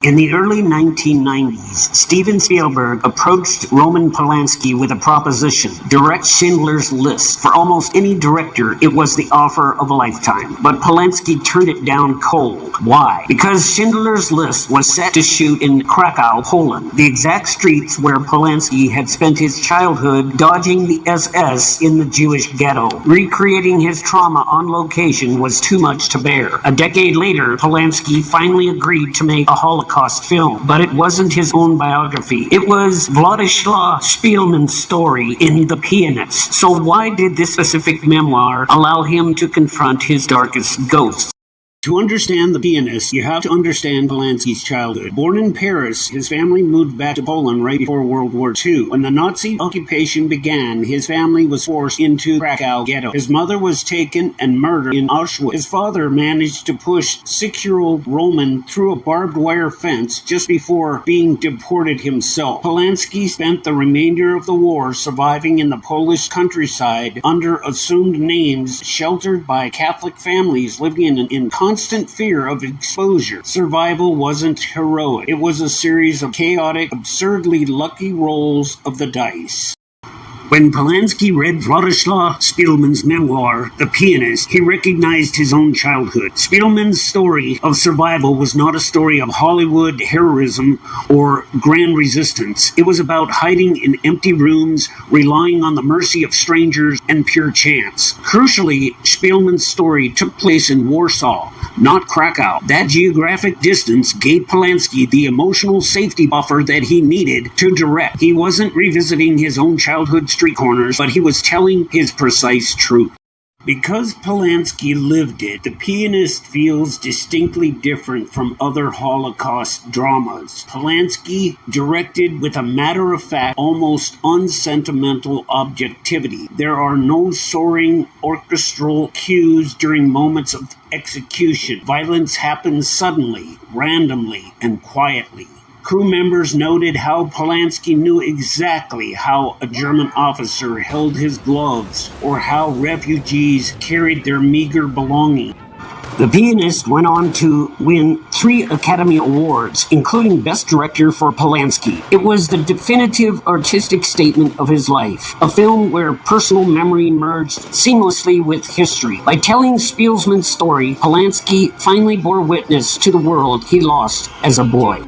In the early 1990s, Steven Spielberg approached Roman Polanski with a proposition: direct Schindler's List. For almost any director, it was the offer of a lifetime. But Polanski turned it down cold. Why? Because Schindler's List was set to shoot in Krakow, Poland, the exact streets where Polanski had spent his childhood dodging the SS in the Jewish ghetto. Recreating his trauma on location was too much to bear. A decade later, Polanski finally agreed to make a Holocaust film, but it wasn't his own biography. It was Władysław Szpilman's story in The Pianist. So why did this specific memoir allow him to confront his darkest ghosts? To understand The Pianist, you have to understand Polanski's childhood. Born in Paris, his family moved back to Poland right before World War II. When the Nazi occupation began, his family was forced into Krakow ghetto. His mother was taken and murdered in Auschwitz. His father managed to push 6-year-old Roman through a barbed wire fence just before being deported himself. Polanski spent the remainder of the war surviving in the Polish countryside under assumed names, sheltered by Catholic families living in constant fear of exposure. Survival wasn't heroic. It was a series of chaotic, absurdly lucky rolls of the dice. When Polanski read Władysław Szpilman's memoir, The Pianist, he recognized his own childhood. Szpilman's story of survival was not a story of Hollywood heroism or grand resistance. It was about hiding in empty rooms, relying on the mercy of strangers, and pure chance. Crucially, Szpilman's story took place in Warsaw, not Krakow. That geographic distance gave Polanski the emotional safety buffer that he needed to direct. He wasn't revisiting his own childhood street corners, but he was telling his precise truth. Because Polanski lived it, The Pianist feels distinctly different from other Holocaust dramas. Polanski directed with a matter-of-fact, almost unsentimental objectivity. There are no soaring orchestral cues during moments of execution. Violence happens suddenly, randomly, and quietly. Crew members noted how Polanski knew exactly how a German officer held his gloves or how refugees carried their meager belongings. The Pianist went on to win 3 Academy Awards, including Best Director for Polanski. It was the definitive artistic statement of his life, a film where personal memory merged seamlessly with history. By telling Spielman's story, Polanski finally bore witness to the world he lost as a boy.